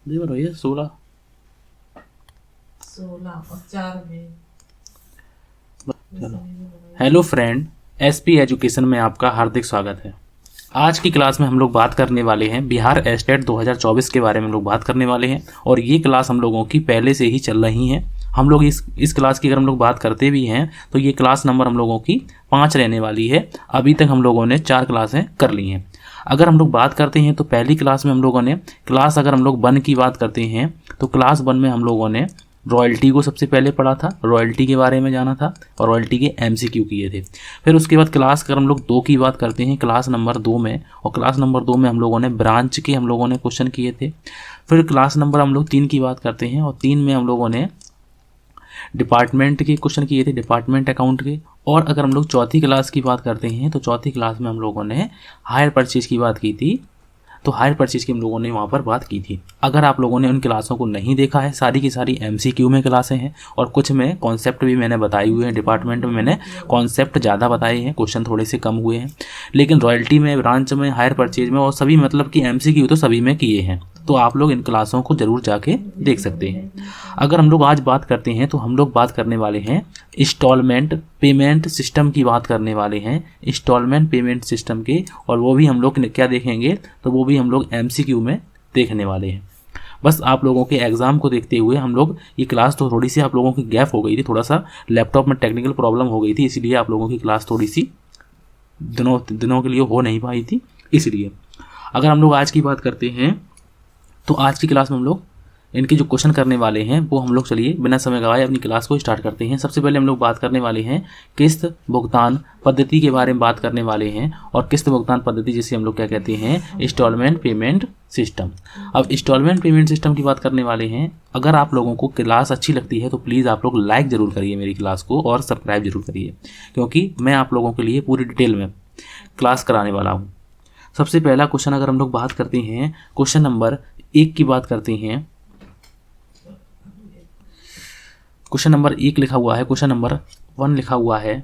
देखो भैया 16। 16 और 4 में चलो। वैसे नहीं लगाई। हेलो फ्रेंड, एसपी एजुकेशन में आपका हार्दिक स्वागत है। आज की क्लास में हम लोग बात करने वाले हैं बिहार एस्टेट 2024 के बारे में हम लोग बात करने वाले हैं। और ये क्लास हम लोगों की पहले से ही चल रही हैं। हम लोग इस क्लास की अगर हम लोग बात करते भी हैं तो ये क्लास नंबर हम लोगों की 5 रहने वाली है। अभी तक हम लोगों ने 4 क्लासें कर ली हैं। अगर हम लोग बात करते हैं तो पहली क्लास में हम लोगों ने क्लास अगर हम लोग 1 की बात करते हैं तो क्लास 1 में हम लोगों ने रॉयल्टी को सबसे पहले पढ़ा था, रॉयल्टी के बारे में जाना था और रॉयल्टी के एमसीक्यू किए थे। फिर उसके बाद क्लास अगर हम लोग 2 की बात करते हैं, क्लास नंबर 2 में, और क्लास नंबर 2 में हम लोगों ने ब्रांच के हम लोगों ने क्वेश्चन किए थे। फिर क्लास नंबर हम लोग 3 की बात करते हैं और 3 में हम लोगों ने डिपार्टमेंट के क्वेश्चन किए थे, डिपार्टमेंट अकाउंट के। और अगर हम लोग चौथी क्लास की बात करते हैं तो चौथी क्लास में हम लोगों ने हायर परचेज की बात की थी। तो हायर परचेज की हम लोगों ने वहाँ पर बात की थी। अगर आप लोगों ने उन क्लासों को नहीं देखा है, सारी की सारी एमसीक्यू में क्लासें हैं और कुछ में कॉन्सेप्ट भी मैंने बताए हुए हैं। डिपार्टमेंट में मैंने कॉन्सेप्ट ज़्यादा बताए हैं, क्वेश्चन थोड़े से कम हुए हैं। लेकिन रॉयल्टी में, ब्रांच में, हायर परचेज में और सभी मतलब कि एमसीक्यू तो सभी में किए हैं। तो आप लोग इन क्लासों को ज़रूर जाके देख सकते हैं। अगर हम लोग आज बात करते हैं तो हम लोग बात करने वाले हैं इंस्टॉलमेंट पेमेंट सिस्टम की बात करने वाले हैं, इंस्टॉलमेंट पेमेंट सिस्टम के। और वो भी हम लोग क्या देखेंगे, तो वो भी हम लोग एमसीक्यू में देखने वाले हैं। बस आप लोगों के एग्ज़ाम को देखते हुए हम लोग ये क्लास तो थोड़ी सी आप लोगों की गैप हो गई थी, थोड़ा सा लैपटॉप में टेक्निकल प्रॉब्लम हो गई थी, इसलिए आप लोगों की क्लास थोड़ी सी दिनों दिनों के लिए हो नहीं पाई थी। इसलिए अगर हम लोग आज की बात करते हैं तो आज की क्लास में हम लोग इनके जो क्वेश्चन करने वाले हैं वो हम लोग, चलिए बिना समय गवाए अपनी क्लास को स्टार्ट करते हैं। सबसे पहले हम लोग बात करने वाले हैं किस्त भुगतान पद्धति के बारे में बात करने वाले हैं। और किस्त भुगतान पद्धति जिसे हम लोग क्या कहते हैं, इंस्टॉलमेंट पेमेंट सिस्टम। अब इंस्टॉलमेंट पेमेंट सिस्टम की बात करने वाले हैं। अगर आप लोगों को क्लास अच्छी लगती है तो प्लीज़ आप लोग लाइक ज़रूर करिए मेरी क्लास को और सब्सक्राइब जरूर करिए, क्योंकि मैं आप लोगों के लिए पूरी डिटेल में क्लास कराने वाला हूँ। सबसे पहला क्वेश्चन अगर हम लोग बात करते हैं, क्वेश्चन नंबर 1 की बात करते हैं। क्वेश्चन नंबर 1 लिखा हुआ है, क्वेश्चन नंबर 1 लिखा हुआ है।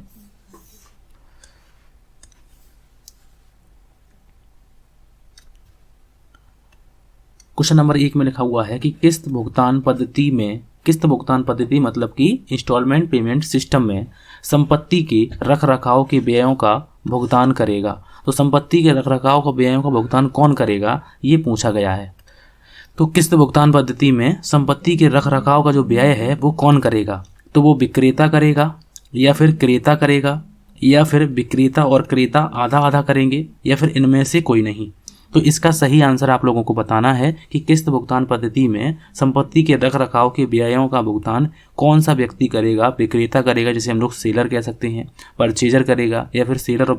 क्वेश्चन नंबर 1 में लिखा हुआ है कि किस्त भुगतान पद्धति में, किस्त भुगतान पद्धति मतलब कि इंस्टॉलमेंट पेमेंट सिस्टम में संपत्ति के रखरखाव के व्ययों का भुगतान करेगा। तो संपत्ति के रखरखाव का व्ययों का भुगतान कौन करेगा, ये पूछा गया है। तो किस्त भुगतान पद्धति में संपत्ति के रखरखाव का जो व्यय है वो कौन करेगा, तो वो विक्रेता करेगा या फिर क्रेता करेगा या फिर विक्रेता और क्रेता आधा आधा करेंगे या फिर इनमें से कोई नहीं। तो इसका सही आंसर आप लोगों को बताना है कि किस्त भुगतान पद्धति में संपत्ति के रखरखाव के व्ययों का भुगतान कौन सा व्यक्ति करेगा। विक्रेता करेगा, जिसे हम लोग सेलर कह सकते हैं, परचेजर करेगा, या फिर सेलर और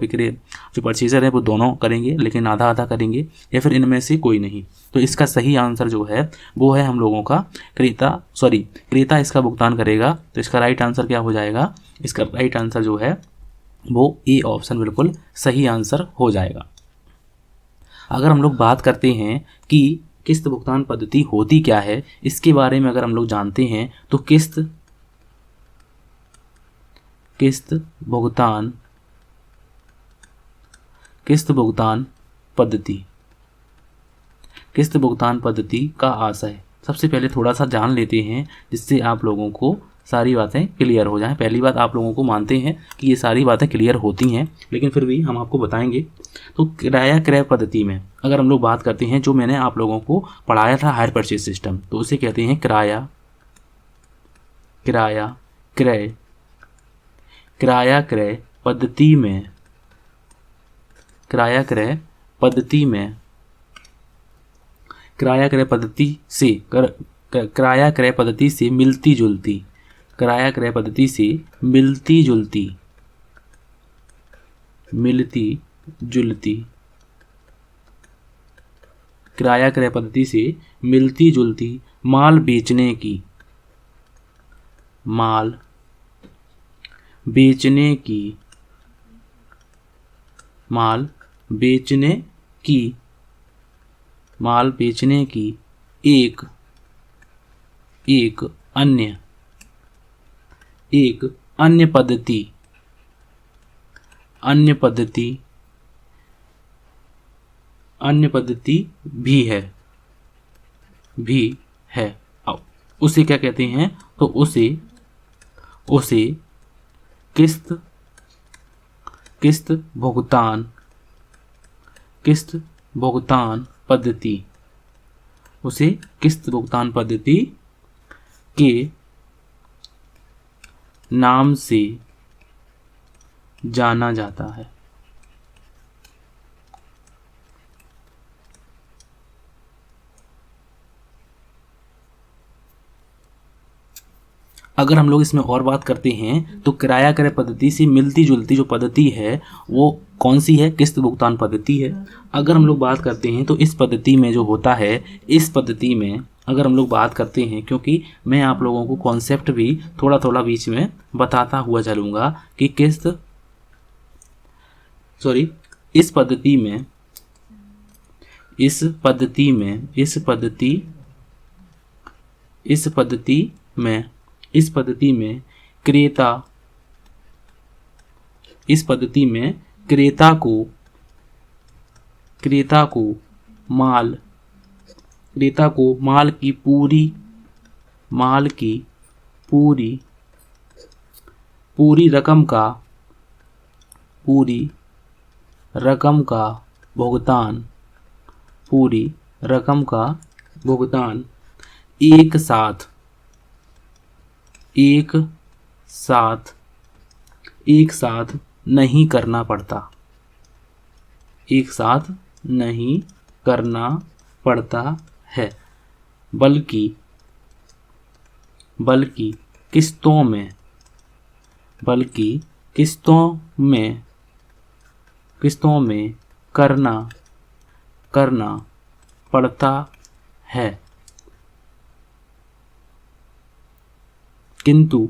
जो परचेजर है वो दोनों करेंगे लेकिन आधा आधा करेंगे, या फिर इनमें से कोई नहीं। तो इसका सही आंसर जो है वो है हम लोगों का क्रेता इसका भुगतान करेगा। तो इसका राइट आंसर क्या हो जाएगा, इसका राइट आंसर जो है वो ए ऑप्शन बिल्कुल सही आंसर हो जाएगा। अगर हम लोग बात करते हैं कि किस्त भुगतान पद्धति होती क्या है, इसके बारे में अगर हम लोग जानते हैं तो किस्त भुगतान पद्धति, किस्त भुगतान पद्धति का आशय सबसे पहले थोड़ा सा जान लेते हैं, जिससे आप लोगों को सारी बातें क्लियर हो जाएं। पहली बात, आप लोगों को मानते हैं कि ये सारी बातें क्लियर होती हैं, लेकिन फिर भी हम आपको बताएंगे। तो किराया क्रय पद्धति में अगर हम लोग बात करते हैं, जो मैंने आप लोगों को पढ़ाया था हायर परचेज सिस्टम, तो उसे कहते हैं किराया क्रय पद्धति में, किराया क्रय पद्धति से मिलती जुलती, किराया क्रय पद्धति से मिलती जुलती किराया क्रय पद्धति से मिलती जुलती माल बेचने की एक अन्य पद्धति भी है। भी है। उसे क्या कहते हैं? तो उसे किस्त भुगतान पद्धति, उसे किस्त भुगतान पद्धति के नाम से जाना जाता है। अगर हम लोग इसमें और बात करते हैं तो किराया क्रय पद्धति से मिलती जुलती जो पद्धति है वो कौन सी है? किस्त भुगतान पद्धति है। अगर हम लोग बात करते हैं तो इस पद्धति में जो होता है, इस पद्धति में अगर हम लोग बात करते हैं, क्योंकि मैं आप लोगों को कॉन्सेप्ट भी थोड़ा थोड़ा बीच में बताता हुआ चलूँगा कि इस पद्धति में क्रेता को माल की पूरी रकम का भुगतान एक साथ नहीं करना पड़ता है, बल्कि किस्तों में करना पड़ता है। किंतु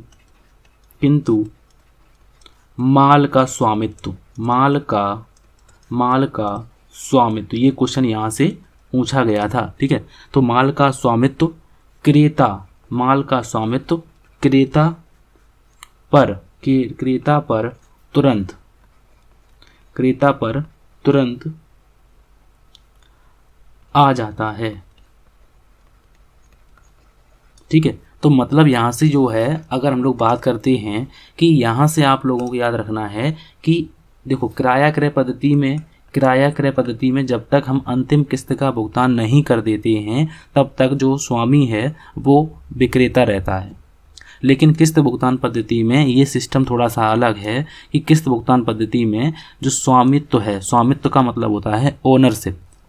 माल का स्वामित्व, ये क्वेश्चन यहाँ से पूछा गया था, ठीक है। तो माल का स्वामित्व क्रेता पर तुरंत आ जाता है, ठीक है। तो मतलब यहाँ से जो है, अगर हम लोग बात करते हैं कि यहाँ से आप लोगों को याद रखना है कि देखो किराया क्रय पद्धति में जब तक हम अंतिम किस्त का भुगतान नहीं कर देते हैं तब तक जो स्वामी है वो विक्रेता रहता है। लेकिन किस्त भुगतान पद्धति में ये सिस्टम थोड़ा सा अलग है कि किस्त भुगतान पद्धति में जो स्वामित्व है, स्वामित्व का मतलब होता है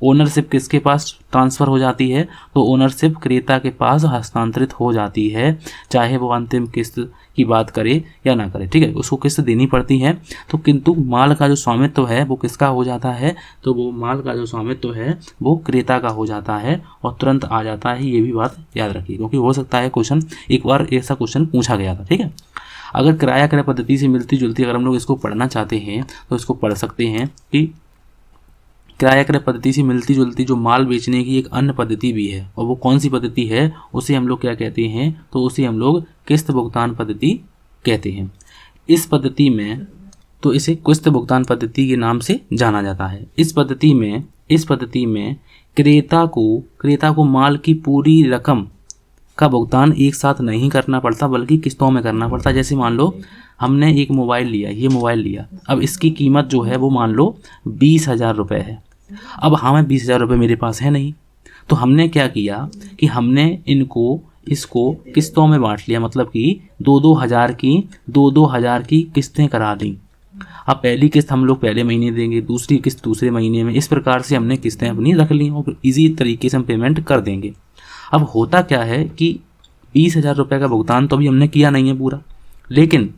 ओनरशिप किसके पास ट्रांसफ़र हो जाती है? तो ओनरशिप क्रेता के पास हस्तांतरित हो जाती है, चाहे वो अंतिम किस्त की बात करे या ना करे, ठीक है। उसको किस्त देनी पड़ती है। तो किंतु माल का जो स्वामित्व है वो किसका हो जाता है? तो वो माल का जो स्वामित्व है वो क्रेता का हो जाता है और तुरंत आ जाता है। ये भी बात याद रखिए, क्योंकि हो सकता है क्वेश्चन, एक बार ऐसा क्वेश्चन पूछा गया था, ठीक है। अगर किराया क्रय पद्धति से मिलती जुलती अगर हम लोग इसको पढ़ना चाहते हैं तो इसको पढ़ सकते हैं कि किराया क्रय पद्धति से मिलती जुलती जो माल बेचने की एक अन्य पद्धति भी है, और वो कौन सी पद्धति है? उसे हम लोग क्या कहते हैं? तो उसे हम लोग किस्त भुगतान पद्धति कहते हैं। इस पद्धति में तो इसे किस्त भुगतान पद्धति के नाम से जाना जाता है। इस पद्धति में क्रेता को माल की पूरी रकम का भुगतान एक साथ नहीं करना पड़ता, बल्कि किस्तों में करना पड़ता। जैसे मान लो हमने एक मोबाइल लिया, अब इसकी कीमत जो है वो मान लो 20,000 रुपये है। अब हमें 20,000 रुपये मेरे पास है नहीं, तो हमने क्या किया कि हमने इसको किस्तों में बांट लिया, मतलब कि 2-2 हज़ार की किस्तें करा दी। अब पहली किस्त हम लोग पहले महीने देंगे, दूसरी किस्त दूसरे महीने में, इस प्रकार से हमने किस्तें अपनी रख ली और ईजी तरीके से हम पेमेंट कर देंगे। अब होता क्या है कि 20,000 रुपये का भुगतान तो अभी हमने किया नहीं है पूरा, लेकिन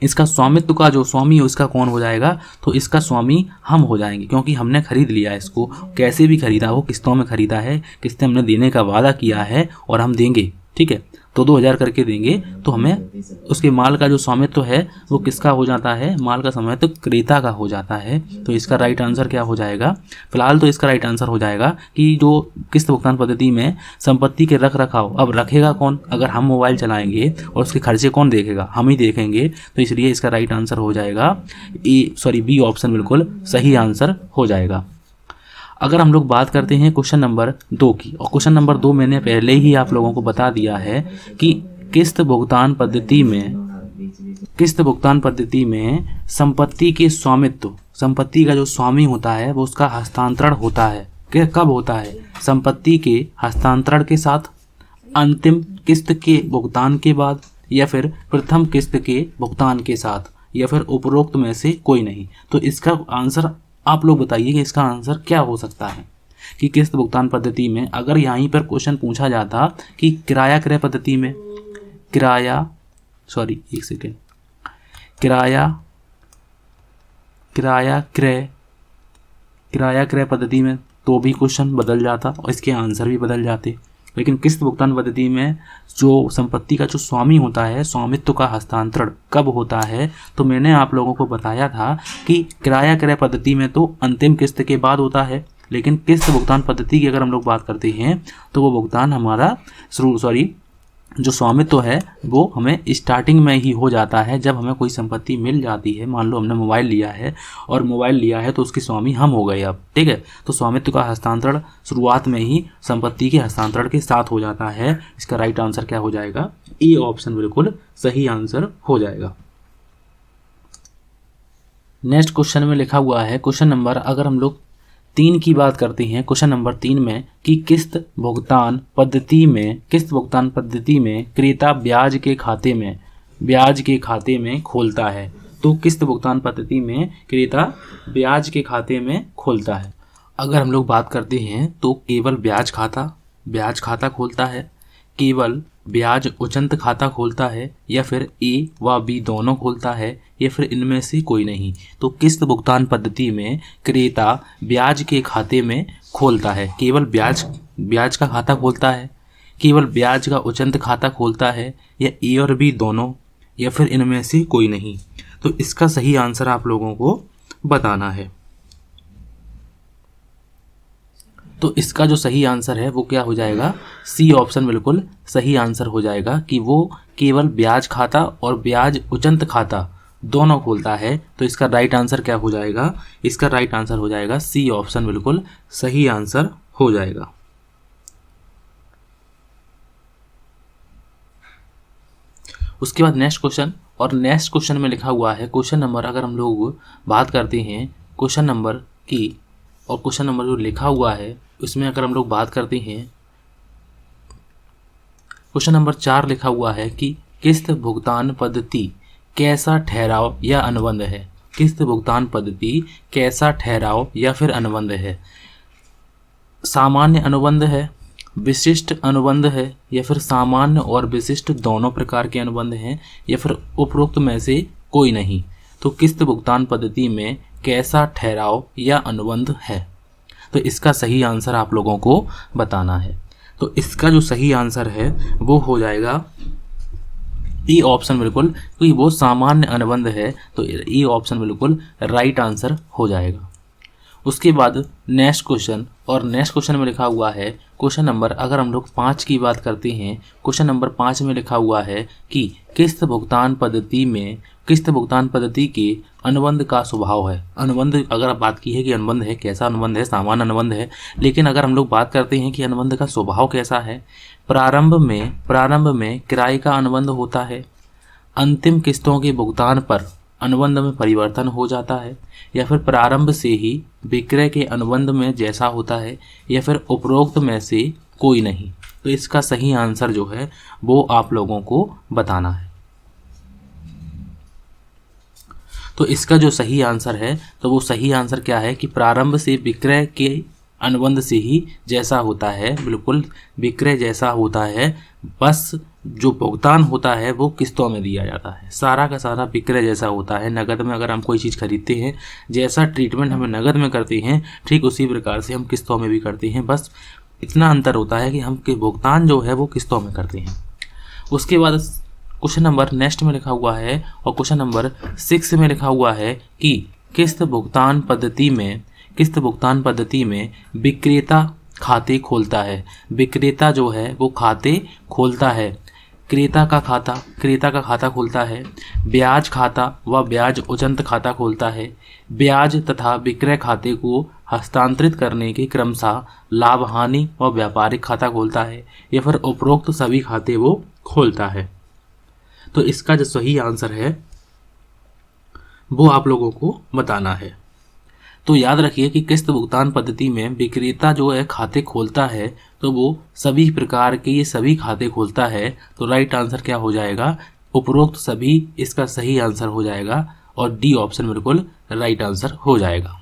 इसका स्वामित्व का जो स्वामी है उसका कौन हो जाएगा? तो इसका स्वामी हम हो जाएंगे, क्योंकि हमने खरीद लिया है इसको। कैसे भी खरीदा, वो किस्तों में खरीदा है, किस्तें हमने देने का वादा किया है और हम देंगे, ठीक है। तो 2,000 करके देंगे, तो हमें उसके माल का जो स्वामित्व है वो किसका हो जाता है? माल का स्वामित्व क्रेता का हो जाता है। तो इसका राइट आंसर क्या हो जाएगा? फिलहाल तो इसका राइट आंसर हो जाएगा कि जो किस्त भुगतान पद्धति में संपत्ति के रख रखाव, अब रखेगा कौन? अगर हम मोबाइल चलाएंगे और उसके खर्चे कौन देखेगा? हम ही देखेंगे। तो इसलिए इसका राइट आंसर हो जाएगा बी ऑप्शन बिल्कुल सही आंसर हो जाएगा। अगर हम लोग बात करते हैं क्वेश्चन नंबर 2 की, और क्वेश्चन नंबर 2 मैंने पहले ही आप लोगों को बता दिया है कि किस्त भुगतान पद्धति में संपत्ति के स्वामित्व, संपत्ति का जो स्वामी होता है वो उसका हस्तांतरण होता है। कब होता है? संपत्ति के हस्तांतरण के साथ, अंतिम किस्त के भुगतान के बाद, या फिर प्रथम किस्त के भुगतान के साथ, या फिर उपरोक्त में से कोई नहीं। तो इसका आंसर आप लोग बताइए कि इसका आंसर क्या हो सकता है कि किस्त भुगतान पद्धति में, अगर यहीं पर क्वेश्चन पूछा जाता कि किराया क्रय पद्धति में, किराया क्रय पद्धति में, तो भी क्वेश्चन बदल जाता और इसके आंसर भी बदल जाते। लेकिन किस्त भुगतान पद्धति में जो संपत्ति का जो स्वामी होता है, स्वामित्व का हस्तांतरण कब होता है? तो मैंने आप लोगों को बताया था कि किराया क्रय पद्धति में तो अंतिम किस्त के बाद होता है, लेकिन किस्त भुगतान पद्धति की अगर हम लोग बात करते हैं तो वो भुगतान हमारा जो स्वामित्व है वो हमें स्टार्टिंग में ही हो जाता है, जब हमें कोई संपत्ति मिल जाती है। मान लो हमने मोबाइल लिया है तो उसके स्वामी हम हो गए अब, ठीक है। तो स्वामित्व का हस्तांतरण शुरुआत में ही संपत्ति के हस्तांतरण के साथ हो जाता है। इसका राइट आंसर क्या हो जाएगा? ए ऑप्शन बिल्कुल सही आंसर हो जाएगा। नेक्स्ट क्वेश्चन में लिखा हुआ है, क्वेश्चन नंबर अगर हम लोग 3 की बात करते हैं, क्वेश्चन नंबर 3 में कि किस्त भुगतान पद्धति में क्रेता ब्याज के खाते में खोलता है। तो किस्त भुगतान पद्धति में क्रेता ब्याज के खाते में खोलता है। अगर हम लोग बात करते हैं तो केवल ब्याज खाता खोलता है, केवल ब्याज उचंत खाता खोलता है, या फिर ए व बी दोनों खोलता है, या फिर इनमें से कोई नहीं। तो किस्त भुगतान पद्धति में क्रेता ब्याज के खाते में खोलता है, केवल ब्याज का खाता खोलता है, केवल ब्याज का उचंत खाता खोलता है, या ए और बी दोनों, या फिर इनमें से कोई नहीं। तो इसका सही आंसर आप लोगों को बताना है। तो इसका जो सही आंसर है वो क्या हो जाएगा? सी ऑप्शन बिल्कुल सही आंसर हो जाएगा कि वो केवल ब्याज खाता और ब्याज उचंत खाता दोनों खोलता है। तो इसका राइट आंसर क्या हो जाएगा? इसका राइट आंसर हो जाएगा सी ऑप्शन बिल्कुल सही आंसर हो जाएगा। उसके बाद नेक्स्ट क्वेश्चन में लिखा हुआ है, क्वेश्चन नंबर अगर हम लोग बात करते हैं क्वेश्चन नंबर की, और क्वेश्चन नंबर जो लिखा हुआ है उसमें अगर हम लोग बात करते हैं, क्वेश्चन नंबर 4 लिखा हुआ है कि किस्त भुगतान पद्धति कैसा ठहराव या अनुबंध है। किस्त भुगतान पद्धति कैसा ठहराव या फिर अनुबंध है? सामान्य अनुबंध है, विशिष्ट अनुबंध है, या फिर सामान्य और विशिष्ट दोनों प्रकार के अनुबंध हैं, या फिर उपरोक्त में से कोई नहीं। तो किस्त भुगतान पद्धति में कैसा ठहराव या अनुबंध है? तो इसका सही आंसर आप लोगों को बताना है। तो इसका जो सही आंसर है वो हो जाएगा ई ऑप्शन बिल्कुल, क्योंकि वो सामान्य अनुबंध है। तो ई ऑप्शन बिल्कुल राइट आंसर हो जाएगा। उसके बाद नेक्स्ट क्वेश्चन में लिखा हुआ है, क्वेश्चन नंबर अगर हम लोग 5 की बात करते हैं, क्वेश्चन नंबर 5 में लिखा हुआ है कि किस्त भुगतान पद्धति के अनुबंध का स्वभाव है। अनुबंध अगर आप बात की है कि अनुबंध है, कैसा अनुबंध है? सामान्य अनुबंध है। लेकिन अगर हम लोग बात करते हैं कि अनुबंध का स्वभाव कैसा है, प्रारंभ में किराए का अनुबंध होता है, अंतिम किस्तों के भुगतान पर अनुबंध में परिवर्तन हो जाता है, या फिर प्रारंभ से ही विक्रय के अनुबंध में जैसा होता है, या फिर उपरोक्त में से कोई नहीं। तो इसका सही आंसर जो है वो आप लोगों को बताना है। तो इसका जो सही आंसर है तो वो सही आंसर क्या है कि प्रारंभ से विक्रय के अनुबंध से ही जैसा होता है, बिल्कुल विक्रय जैसा होता है, बस जो भुगतान होता है वो किस्तों में दिया जाता है। सारा का सारा विक्रय जैसा होता है। नगद में अगर हम कोई चीज़ खरीदते हैं, जैसा ट्रीटमेंट हमें नगद में करते हैं, ठीक उसी प्रकार से हम किस्तों में भी करते हैं। बस इतना अंतर होता है कि हम भुगतान जो है वो किस्तों में करते हैं। उसके बाद क्वेश्चन नंबर नेक्स्ट में लिखा हुआ है, और क्वेश्चन नंबर 6 में लिखा हुआ है कि किस्त भुगतान पद्धति में विक्रेता खाते खोलता है। विक्रेता जो है वो खाते खोलता है। क्रेता का खाता खोलता है, ब्याज खाता व ब्याज उचंत खाता खोलता है, ब्याज तथा विक्रय खाते को हस्तांतरित करने के क्रमशः लाभ हानि व व्यापारिक खाता खोलता है, या फिर उपरोक्त सभी खाते वो खोलता है। तो इसका जो सही आंसर है वो आप लोगों को बताना है। तो याद रखिए कि किस्त भुगतान पद्धति में विक्रेता जो है खाते खोलता है तो वो सभी प्रकार के ये सभी खाते खोलता है। तो राइट आंसर क्या हो जाएगा? उपरोक्त सभी इसका सही आंसर हो जाएगा और डी ऑप्शन बिल्कुल राइट आंसर हो जाएगा।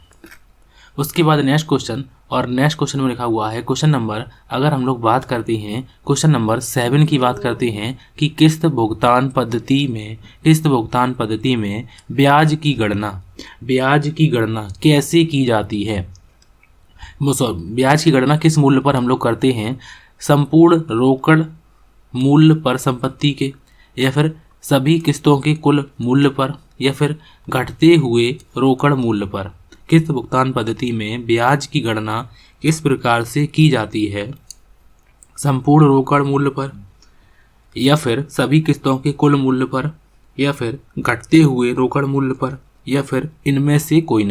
उसके बाद नेक्स्ट क्वेश्चन, और नेक्स्ट क्वेश्चन में लिखा हुआ है क्वेश्चन नंबर, अगर हम लोग बात करते हैं क्वेश्चन नंबर 7 की बात करते हैं कि किस्त भुगतान पद्धति में ब्याज की गणना कैसे की जाती है। ब्याज की गणना किस मूल्य पर हम लोग करते हैं? संपूर्ण रोकड़ मूल्य पर संपत्ति के, या फिर सभी किस्तों के कुल मूल्य पर, या फिर घटते हुए रोकड़ मूल्य पर। किस्त भुगतान पद्धति में ब्याज की गणना किस प्रकार से की जाती है? संपूर्ण रोकड़ मूल्य पर, या फिर सभी किस्तों के कुल मूल्य पर, या फिर घटते हुए रोकड़ मूल्य पर, या फिर इनमें से कोई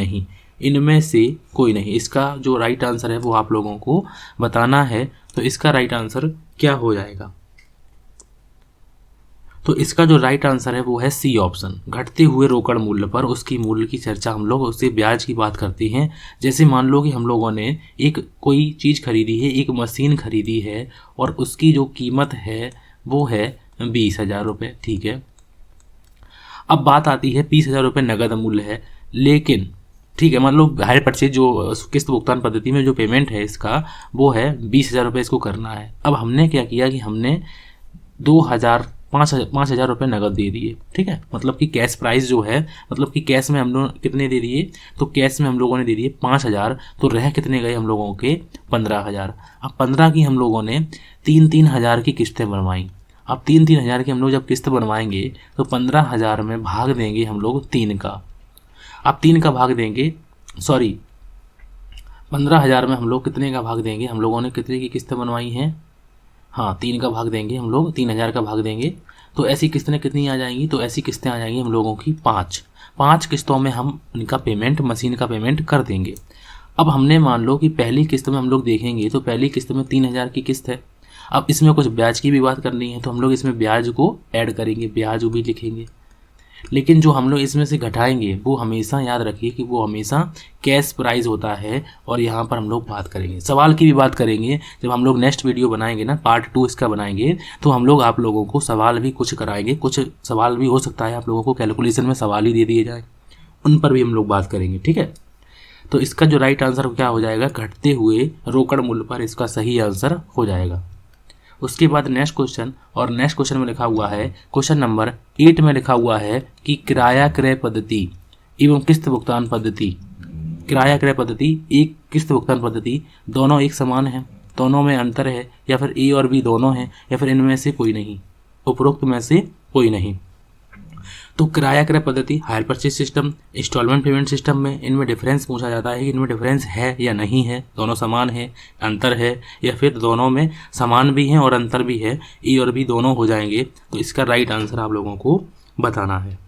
नहीं। इसका जो राइट आंसर है वो आप लोगों को बताना है। तो इसका राइट आंसर क्या हो जाएगा? तो इसका जो राइट आंसर है वो है सी ऑप्शन, घटते हुए रोकड़ मूल्य पर। उसकी मूल्य की चर्चा हम लोग उससे ब्याज की बात करते हैं। जैसे मान लो कि हम लोगों ने एक कोई चीज़ खरीदी है, एक मशीन खरीदी है, और उसकी जो कीमत है वो है 20,000 रुपये, ठीक है। अब बात आती है 20,000 रुपये नगद मूल्य है, लेकिन ठीक है, मान लो हायर परचेज जो किस्त भुगतान पद्धति में जो पेमेंट है इसका वो है 20,000 रुपये इसको करना है। अब हमने क्या किया कि हमने 5,000 रुपये नगद दे दिए, ठीक है। मतलब कि कैश प्राइस जो है, मतलब कि कैश में हम लोग कितने दे दिए? तो कैश में हम लोगों ने दे दिए 5,000, तो रह कितने गए हम लोगों के? 15,000। अब 15 की हम लोगों ने 3-3 हज़ार की किस्तें बनवाई। अब 3-3 हज़ार की हम लोग जब किस्त बनवाएंगे तो 15,000 में भाग देंगे हम लोग 3 का। अब 3 का भाग देंगे, 15,000 में हम लोग कितने का भाग देंगे? हम लोगों ने कितने की किस्तें बनवाई हैं? हाँ, 3 का भाग देंगे हम लोग, 3,000 का भाग देंगे। तो ऐसी किस्तें कितनी आ जाएंगी? तो ऐसी किस्तें आ जाएंगी हम लोगों की 5 किस्तों में हम इनका पेमेंट, मशीन का पेमेंट कर देंगे। अब हमने मान लो कि पहली किस्त में हम लोग देखेंगे तो पहली किस्त में 3,000 की किस्त है। अब इसमें कुछ ब्याज की भी बात करनी है तो हम लोग इसमें ब्याज को ऐड करेंगे, ब्याज भी लिखेंगे। लेकिन जो हम लोग इसमें से घटाएंगे वो हमेशा याद रखिए कि वो हमेशा कैश प्राइस होता है। और यहाँ पर हम लोग बात करेंगे, सवाल की भी बात करेंगे। जब हम लोग नेक्स्ट वीडियो बनाएंगे ना, पार्ट 2 इसका बनाएंगे, तो हम लोग आप लोगों को सवाल भी कुछ कराएंगे। कुछ सवाल भी हो सकता है आप लोगों को कैलकुलेशन में सवाल ही दे दिए जाए, उन पर भी हम लोग बात करेंगे, ठीक है। तो इसका जो राइट आंसर क्या हो जाएगा? घटते हुए रोकड़ मूल्य पर इसका सही आंसर हो जाएगा। उसके बाद नेक्स्ट क्वेश्चन, और नेक्स्ट क्वेश्चन में लिखा हुआ है क्वेश्चन नंबर 8 में लिखा हुआ है कि किराया क्रय पद्धति एवं किस्त भुगतान पद्धति, किराया क्रय पद्धति एक किस्त भुगतान पद्धति दोनों एक समान है, दोनों में अंतर है, या फिर ए और बी दोनों हैं, या फिर इनमें से कोई नहीं, उपरोक्त में से कोई नहीं। तो किराया क्रय पद्धति, hire purchase system, installment payment system में इनमें डिफरेंस पूछा जाता है कि इनमें डिफरेंस है या नहीं है, दोनों समान है, अंतर है, या फिर दोनों में समान भी हैं और अंतर भी है, ए और बी दोनों हो जाएंगे। तो इसका राइट आंसर आप लोगों को बताना है।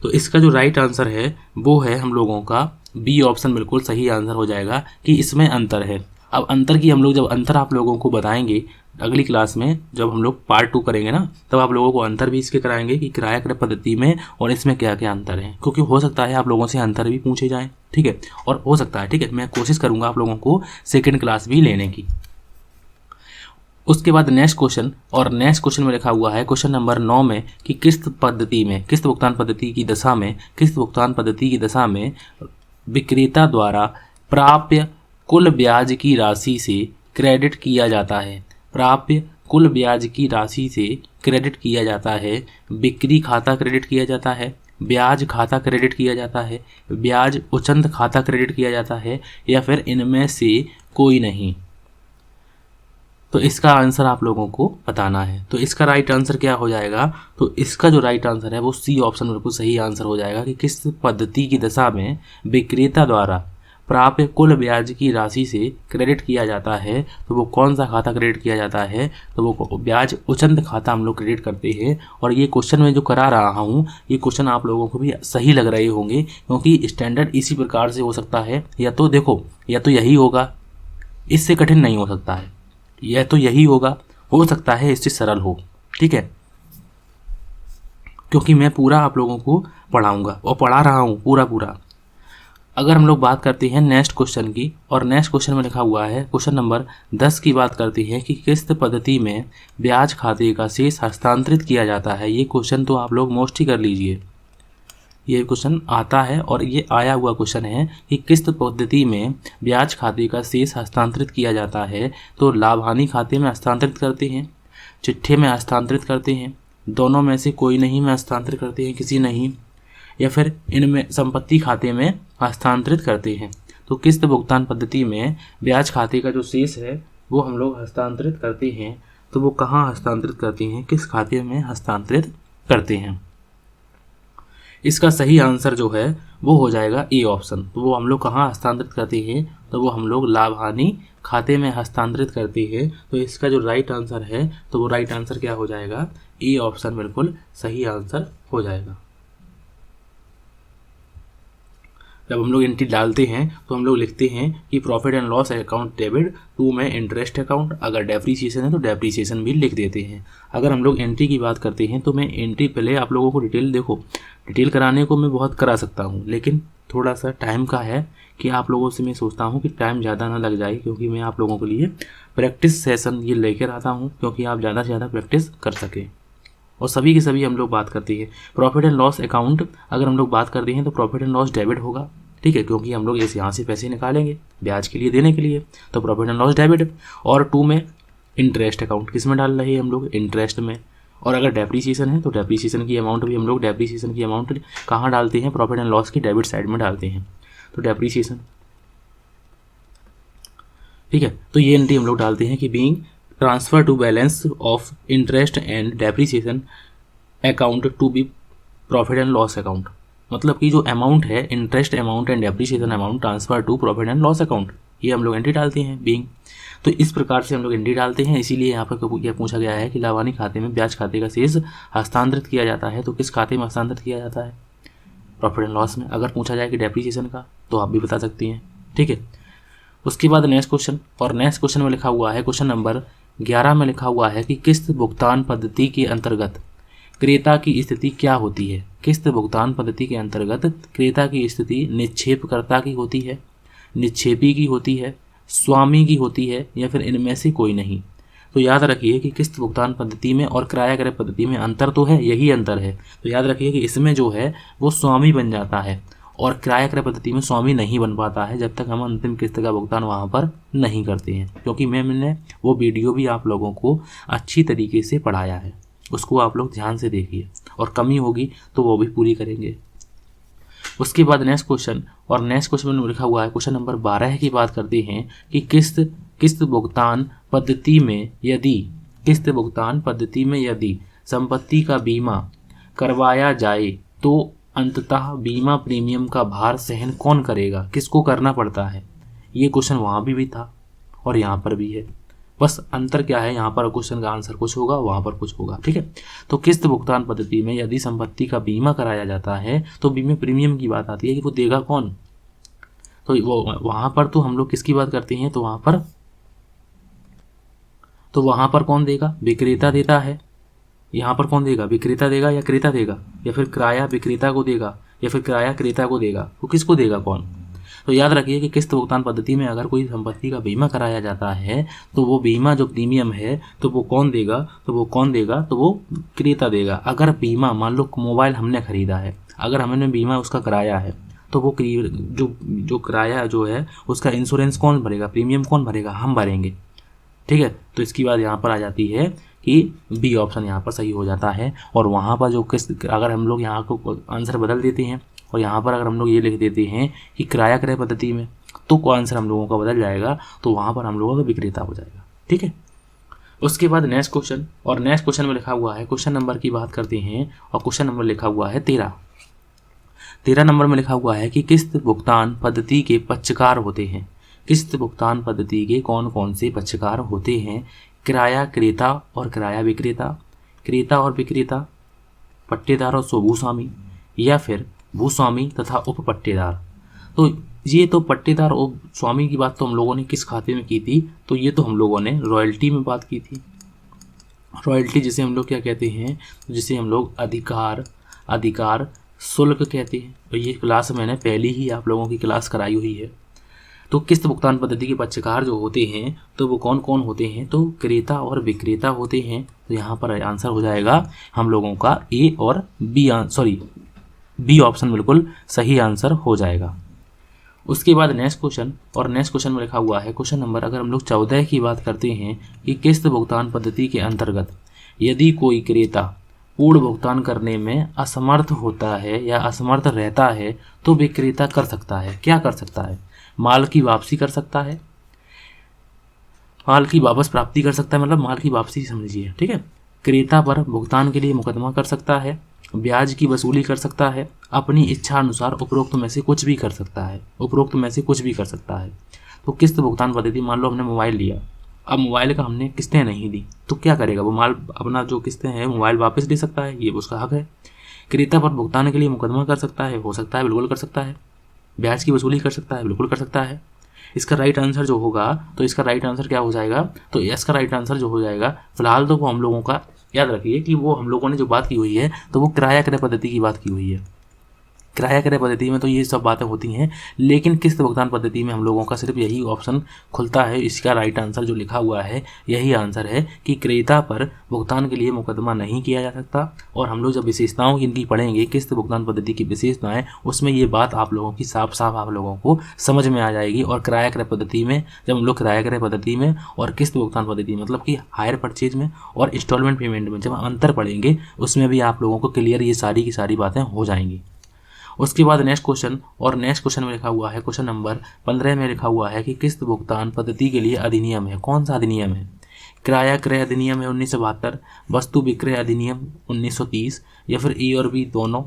तो इसका जो राइट आंसर है वो है हम लोगों का बी ऑप्शन, बिल्कुल सही आंसर हो जाएगा कि इसमें अंतर है। अब अंतर की हम लोग जब अंतर आप लोगों को बताएंगे अगली क्लास में, जब हम लोग पार्ट 2 करेंगे ना, तब आप लोगों को अंतर भी इसके कराएंगे कि किराया क्रय पद्धति में और इसमें क्या क्या अंतर है, क्योंकि हो सकता है आप लोगों से अंतर भी पूछे जाएं, ठीक है। और हो सकता है, ठीक है, मैं कोशिश करूंगा आप लोगों को सेकेंड क्लास भी लेने की। उसके बाद नेक्स्ट क्वेश्चन, और नेक्स्ट क्वेश्चन में लिखा हुआ है क्वेश्चन नंबर 9 में कि किस्त भुगतान पद्धति की दशा में विक्रेता द्वारा प्राप्य कुल ब्याज की राशि से क्रेडिट किया जाता है। बिक्री खाता क्रेडिट किया जाता है, ब्याज खाता क्रेडिट किया जाता है, ब्याज उचंत खाता क्रेडिट किया जाता है, या फिर इनमें से कोई नहीं। तो इसका आंसर आप लोगों को बताना है। तो इसका राइट आंसर क्या हो जाएगा? तो इसका जो राइट आंसर है वो सी ऑप्शन बिल्कुल सही आंसर हो जाएगा कि किस पद्धति की दशा में विक्रेता द्वारा प्राप्य कुल ब्याज की राशि से क्रेडिट किया जाता है तो वो कौन सा खाता क्रेडिट किया जाता है, तो वो ब्याज उचंत खाता हम लोग क्रेडिट करते हैं। और ये क्वेश्चन मैं जो करा रहा हूँ ये क्वेश्चन आप लोगों को भी सही लग रहे होंगे, क्योंकि स्टैंडर्ड इसी प्रकार से हो सकता है। या तो देखो, या तो यही होगा, इससे कठिन नहीं हो सकता है, या तो यही होगा, हो सकता है इससे सरल हो। ठीक है, क्योंकि मैं पूरा आप लोगों को पढ़ाऊंगा और पढ़ा रहा हूँ पूरा। अगर हम लोग बात करते हैं नेक्स्ट क्वेश्चन की, और नेक्स्ट क्वेश्चन में लिखा हुआ है क्वेश्चन नंबर 10 की बात करते हैं कि किस्त पद्धति में ब्याज खाते का शेष हस्तांतरित किया जाता है। ये क्वेश्चन तो आप लोग मोस्ट ही कर लीजिए, ये क्वेश्चन आता है और ये आया हुआ क्वेश्चन है कि किस्त पद्धति में ब्याज खाते का शेष हस्तांतरित किया जाता है तो लाभ हानि खाते में हस्तांतरित करते हैं, चिट्ठे में हस्तांतरित करते हैं, दोनों में से कोई नहीं में हस्तांतरित करते हैं, किसी नहीं, या फिर इनमें संपत्ति खाते में हस्तांतरित करते हैं। तो किस्त भुगतान पद्धति में ब्याज खाते का जो शेष है वो हम लोग हस्तांतरित करते हैं, तो वो कहाँ हस्तांतरित करते हैं, किस खाते में हस्तांतरित करते हैं। इसका सही आंसर जो है वो हो जाएगा ए ऑप्शन। तो वो हम लोग कहाँ हस्तांतरित करते हैं, तो वो हम लोग लाभ हानि खाते में हस्तांतरित करते हैं। तो इसका जो राइट आंसर है, तो वो राइट आंसर क्या हो जाएगा, ए ऑप्शन बिल्कुल सही आंसर हो जाएगा। जब हम लोग एंट्री डालते हैं तो हम लोग लिखते हैं कि profit and loss account debit, to में इंटरेस्ट अकाउंट, अगर डेप्रीसिएशन है तो डेप्रीसिएशन भी लिख देते हैं। अगर हम लोग एंट्री की बात करते हैं तो मैं एंट्री पहले आप लोगों को डिटेल कराने को मैं बहुत करा सकता हूँ, लेकिन थोड़ा सा टाइम का है कि आप लोगों से मैं सोचता हूँ कि टाइम ज़्यादा ना लग जाए, क्योंकि मैं आप लोगों के लिए प्रैक्टिस सेशन ये लेकर आता हूँ, क्योंकि आप ज़्यादा से ज़्यादा प्रैक्टिस कर सकें। और सभी की सभी हम लोग बात करते हैं प्रॉफिट एंड लॉस अकाउंट। अगर हम लोग बात करते हैं तो प्रॉफिट एंड लॉस डेबिट होगा, ठीक है, क्योंकि हम लोग इस यहाँ से पैसे निकालेंगे ब्याज के लिए देने के लिए, तो प्रॉफिट एंड लॉस डेबिट। और टू में इंटरेस्ट अकाउंट, किस में डाल रहे हैं हम लोग, इंटरेस्ट में। और अगर डेप्रीसिएशन है तो डेप्रीसिएशन की अमाउंट भी हम लोग डेप्रीसिएशन की अमाउंट कहाँ डालते हैं, प्रॉफिट एंड लॉस की डेबिट साइड में डालते हैं, तो डेप्रीसिएशन। ठीक है, तो ये एंट्री हम लोग डालते हैं कि being transfer to balance of interest and depreciation account to be profit and loss account. मतलब कि जो अमाउंट है, interest amount and depreciation amount transfer to profit and loss account, ये हम लोग एंट्री डालते हैं बीइंग। तो इस प्रकार से हम लोग एंट्री डालते हैं। इसीलिए यहाँ पर यह पूछा गया है कि लाभ हानि खाते में ब्याज खाते का शेष हस्तांतरित किया जाता है, तो किस खाते में हस्तांतरित किया जाता है, प्रॉफिट एंड लॉस में। अगर पूछा जाए कि डेप्रीसिएशन का, तो आप भी बता सकती हैं। ठीक है, उसके बाद नेक्स्ट क्वेश्चन, और नेक्स्ट क्वेश्चन में लिखा हुआ है क्वेश्चन नंबर 11 में लिखा हुआ है कि किस्त भुगतान पद्धति के अंतर्गत क्रेता की स्थिति क्या होती है। किस्त भुगतान पद्धति के अंतर्गत क्रेता की स्थिति निक्षेपकर्ता की होती है, निक्षेपी की होती है, स्वामी की होती है, या फिर इनमें से कोई नहीं। तो याद रखिए कि किस्त भुगतान पद्धति में और किराया क्रय पद्धति में अंतर तो है, यही अंतर है। तो याद रखिए कि इसमें जो है वो स्वामी बन जाता है, और किराया क्रय पद्धति में स्वामी नहीं बन पाता है जब तक हम अंतिम किस्त का भुगतान वहाँ पर नहीं करते हैं। क्योंकि मैंने वो वीडियो भी आप लोगों को अच्छी तरीके से पढ़ाया है, उसको आप लोग ध्यान से देखिए, और कमी होगी तो वो भी पूरी करेंगे। उसके बाद नेक्स्ट क्वेश्चन, और नेक्स्ट क्वेश्चन में लिखा हुआ है क्वेश्चन नंबर 12 की बात करते हैं कि किस्त भुगतान पद्धति में यदि संपत्ति का बीमा करवाया जाए तो अंततः बीमा प्रीमियम का भार सहन कौन करेगा, किसको करना पड़ता है। ये क्वेश्चन वहाँ भी था और यहाँ पर भी है, बस अंतर क्या है, यहाँ पर क्वेश्चन का आंसर कुछ होगा, वहाँ पर कुछ होगा। ठीक है, तो किस्त भुगतान पद्धति में यदि संपत्ति का बीमा कराया जाता है तो बीमा प्रीमियम की बात आती है कि वो देगा कौन। तो वो वहाँ पर तो हम लोग किसकी बात करते हैं, तो वहाँ पर कौन देगा, विक्रेता देता है। यहाँ पर कौन देगा, विक्रेता देगा या क्रेता देगा, या फिर किराया विक्रेता को देगा, या फिर किराया क्रेता को देगा, तो किसको देगा कौन। तो याद रखिए कि किस्त भुगतान पद्धति में अगर कोई संपत्ति का बीमा कराया जाता है तो वो बीमा जो प्रीमियम है तो वो कौन देगा, तो वो क्रेता देगा। अगर बीमा, मान लो मोबाइल हमने खरीदा है, अगर हमने बीमा उसका कराया है तो वो जो किराया जो है उसका इंश्योरेंस कौन भरेगा, प्रीमियम कौन भरेगा, हम भरेंगे। ठीक है, तो इसकी बात यहाँ पर आ जाती है कि बी ऑप्शन यहाँ पर सही हो जाता है। और वहाँ पर जो किस्त, अगर हम लोग यहाँ को आंसर बदल देते हैं और यहाँ पर अगर हम लोग ये लिख देते हैं कि किराया क्रय पद्धति में, तो आंसर हम लोगों का बदल जाएगा, तो वहाँ पर हम लोगों का विक्रेता हो जाएगा। ठीक है, उसके बाद नेक्स्ट क्वेश्चन, और नेक्स्ट क्वेश्चन में लिखा हुआ है, क्वेश्चन नंबर की बात करते हैं, और क्वेश्चन नंबर लिखा हुआ है 13। 13 नंबर में लिखा हुआ है कि किस्त भुगतान पद्धति के पक्षकार होते हैं। किस्त भुगतान पद्धति के कौन कौन से पक्षकार होते हैं? किराया क्रेता और किराया विक्रेता, क्रेता और विक्रेता, पट्टेदार और स्वभूस्वामी, या फिर भूस्वामी तथा उपपट्टेदार। तो ये तो पट्टेदार और स्वामी की बात तो हम लोगों ने किस खाते में की थी? तो ये तो हम लोगों ने रॉयल्टी में बात की थी। रॉयल्टी जिसे हम लोग क्या कहते हैं? जिसे हम लोग अधिकार शुल्क कहते हैं। तो ये क्लास मैंने पहले ही आप लोगों की क्लास कराई हुई है। तो किस्त भुगतान पद्धति के पक्षकार जो होते हैं तो वो कौन कौन होते हैं? तो क्रेता और विक्रेता होते हैं। तो यहाँ पर आंसर हो जाएगा हम लोगों का ए और बी ऑप्शन बिल्कुल सही आंसर हो जाएगा। उसके बाद नेक्स्ट क्वेश्चन, और नेक्स्ट क्वेश्चन में लिखा हुआ है क्वेश्चन नंबर, अगर हम लोग 14 की बात करते हैं कि किस्त भुगतान पद्धति के अंतर्गत यदि कोई क्रेता पूर्ण भुगतान करने में असमर्थ होता है या असमर्थ रहता है तो विक्रेता कर सकता है, क्या कर सकता है? माल की वापसी कर सकता है, माल की वापस प्राप्ति कर सकता है, मतलब माल की वापसी समझिए, ठीक है। क्रेता पर भुगतान के लिए मुकदमा कर सकता है, ब्याज की वसूली कर सकता है, अपनी इच्छा अनुसार उपरोक्त में से कुछ भी कर सकता है, उपरोक्त में से कुछ भी कर सकता है। तो किस्त भुगतान पद्धति, मान लो हमने मोबाइल लिया, अब मोबाइल का हमने किस्तें नहीं दी तो क्या करेगा? वो माल अपना जो किस्तें हैं मोबाइल वापस ले सकता है, ये उसका हक है। क्रेता पर भुगतान के लिए मुकदमा कर सकता है, हो सकता है, बिल्कुल कर सकता है। ब्याज की वसूली कर सकता है, बिल्कुल कर सकता है। इसका राइट आंसर जो होगा, तो इसका राइट आंसर क्या हो जाएगा? तो इसका राइट आंसर जो हो जाएगा, फिलहाल तो वो हम लोगों का याद रखिए कि वो हम लोगों ने जो बात की हुई है तो वो किराया क्रय पद्धति की बात की हुई है। किराया क्रय पद्धति में तो ये सब बातें होती हैं, लेकिन किस्त भुगतान पद्धति में हम लोगों का सिर्फ यही ऑप्शन खुलता है। इसका राइट आंसर जो लिखा हुआ है यही आंसर है कि क्रेता पर भुगतान के लिए मुकदमा नहीं किया जा सकता। और हम लोग जब विशेषताओं इनकी पढ़ेंगे, किस्त भुगतान पद्धति की विशेषताएं, उसमें ये बात आप लोगों की साफ साफ आप लोगों को समझ में आ जाएगी। और किराया क्रय पद्धति में, जब हम लोग किराया क्रय पद्धति में और किस्त भुगतान पद्धति मतलब कि हायर परचेज में और इंस्टॉलमेंट पेमेंट में जब अंतर पढ़ेंगे, उसमें भी आप लोगों को क्लियर ये सारी की सारी बातें हो जाएंगी। उसके बाद नेक्स्ट क्वेश्चन, और नेक्स्ट क्वेश्चन में लिखा हुआ है क्वेश्चन नंबर 15 में लिखा हुआ है कि किस्त भुगतान पद्धति के लिए अधिनियम है। कौन सा अधिनियम है? किराया क्रय अधिनियम है 1972, वस्तु विक्रय अधिनियम 1930, या फिर ए और बी दोनों,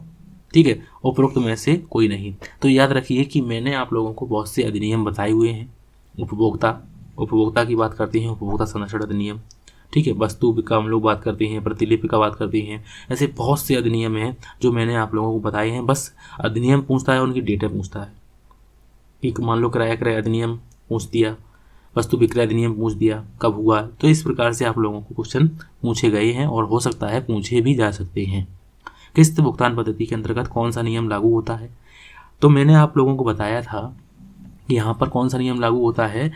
ठीक है, उपरोक्त में से कोई नहीं। तो याद रखिए कि मैंने आप लोगों को बहुत से अधिनियम बताए हुए हैं। उपभोक्ता की बात करते हैं, उपभोक्ता संरक्षण अधिनियम, ठीक है। वस्तु का हम लोग बात करते हैं, प्रतिलिपि का बात करते हैं। ऐसे बहुत से अधिनियम हैं जो मैंने आप लोगों को बताए हैं। बस अधिनियम पूछता है, उनकी डेटा पूछता है कि मान लो किराया क्रय अधिनियम पूछ दिया, वस्तु विक्रय अधिनियम पूछ दिया, कब हुआ। तो इस प्रकार से आप लोगों को क्वेश्चन पूछे गए हैं और हो सकता है पूछे भी जा सकते हैं। किस्त भुगतान पद्धति के अंतर्गत कौन सा नियम लागू होता है? तो मैंने आप लोगों को बताया था कि यहाँ पर कौन सा नियम लागू होता है।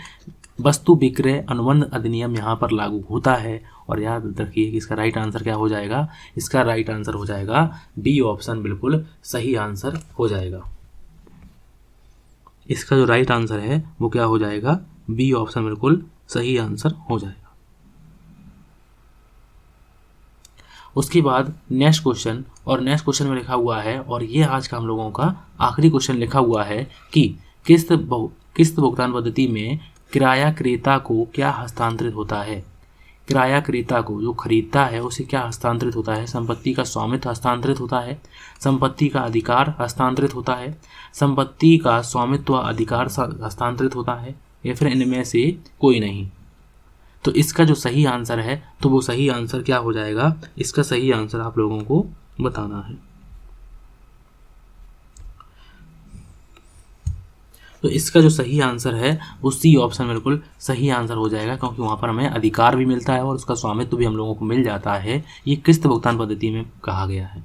वस्तु विक्रय अनुबंध अधिनियम यहाँ पर लागू होता है। और याद रखिए कि इसका राइट आंसर क्या हो जाएगा? इसका राइट आंसर हो जाएगा बी ऑप्शन बिल्कुल सही आंसर हो जाएगा। इसका जो राइट आंसर है वो क्या हो जाएगा? बी ऑप्शन बिल्कुल सही आंसर हो जाएगा। उसके बाद नेक्स्ट क्वेश्चन, और नेक्स्ट क्वेश्चन में लिखा हुआ है, और ये आज का हम लोगों का आखिरी क्वेश्चन लिखा हुआ है कि किस्त भुगतान पद्धति में किराया क्रेता को क्या हस्तांतरित होता है? किराया क्रेता को जो खरीदता है उसे क्या हस्तांतरित होता है? संपत्ति का स्वामित्व हस्तांतरित होता है, संपत्ति का अधिकार हस्तांतरित होता है, संपत्ति का स्वामित्व अधिकार हस्तांतरित होता है, या फिर इनमें से कोई नहीं। तो इसका जो सही आंसर है, तो वो सही आंसर क्या हो जाएगा? इसका सही आंसर आप लोगों को बताना है। तो इसका जो सही आंसर है वो सी ऑप्शन बिल्कुल सही आंसर हो जाएगा, क्योंकि वहाँ पर हमें अधिकार भी मिलता है और उसका स्वामित्व भी हम लोगों को मिल जाता है। ये किस्त भुगतान पद्धति में कहा गया है।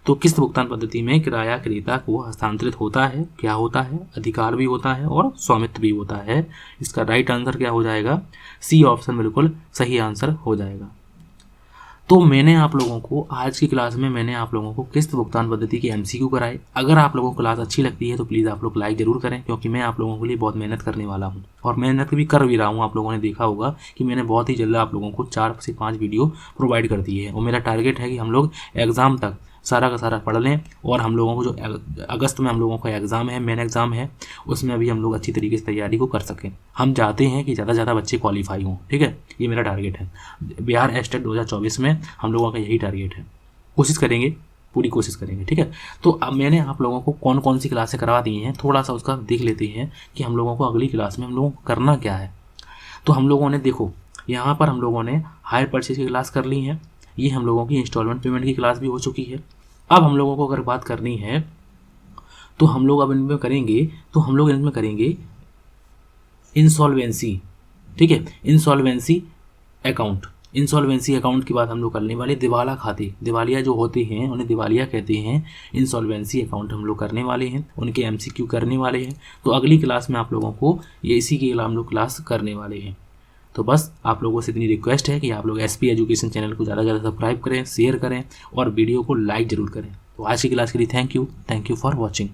तो किस्त भुगतान पद्धति में किराया क्रेता को हस्तांतरित होता है, क्या होता है? अधिकार भी होता है और स्वामित्व भी होता है। इसका राइट आंसर क्या हो जाएगा? सी ऑप्शन बिल्कुल सही आंसर हो जाएगा। तो मैंने आप लोगों को आज की क्लास में मैंने आप लोगों को किस्त भुगतान पद्धति की एमसीक्यू कराए। अगर आप लोगों को क्लास अच्छी लगती है तो प्लीज़ आप लोग लाइक जरूर करें, क्योंकि मैं आप लोगों के लिए बहुत मेहनत करने वाला हूं और मेहनत भी कर भी रहा हूं। आप लोगों ने देखा होगा कि मैंने बहुत ही जल्द आप लोगों को 4 से 5 वीडियो प्रोवाइड कर दी है, और मेरा टारगेट है कि हम लोग एग्ज़ाम तक सारा का सारा पढ़ लें, और हम लोगों को जो अगस्त में हम लोगों का एग्ज़ाम है, मेन एग्ज़ाम है, उसमें भी हम लोग अच्छी तरीके से तैयारी को कर सकें। हम चाहते हैं कि ज़्यादा से ज़्यादा बच्चे क्वालिफाई हों, ठीक है, ये मेरा टारगेट है। बिहार एस्टेट 2024 में हम लोगों का यही टारगेट है। कोशिश करेंगे पूरी कोशिश करेंगे, ठीक है। तो अब मैंने आप लोगों को कौन कौन सी क्लासें करवा दी हैं, थोड़ा सा उसका देख लेते हैं कि हम लोगों को अगली क्लास में हम लोगों को करना क्या है। तो हम लोगों ने देखो यहाँ पर हम लोगों ने हायर परचेज की क्लास कर ली है, ये हम लोगों की इंस्टॉलमेंट पेमेंट की क्लास भी हो चुकी है। अब हम लोगों को अगर बात करनी है तो हम लोग अब इनमें करेंगे, तो हम लोग इनमें करेंगे इंसॉल्वेंसी, ठीक है, इंसॉल्वेंसी अकाउंट। इंसॉल्वेंसी अकाउंट की बात हम लोग करने वाले, दिवाला खाते, दिवालिया जो होते हैं उन्हें दिवालिया कहते हैं, इंसॉल्वेंसी अकाउंट हम लोग करने वाले हैं, उनके एमसीक्यू करने वाले हैं। तो अगली क्लास में आप लोगों को ये इसी के हम लोग क्लास करने वाले हैं। तो बस आप लोगों से इतनी रिक्वेस्ट है कि आप लोग एसपी एजुकेशन चैनल को ज़्यादा से ज़्यादा सब्सक्राइब करें, शेयर करें और वीडियो को लाइक ज़रूर करें। तो आज की क्लास के लिए थैंक यू फॉर वॉचिंग।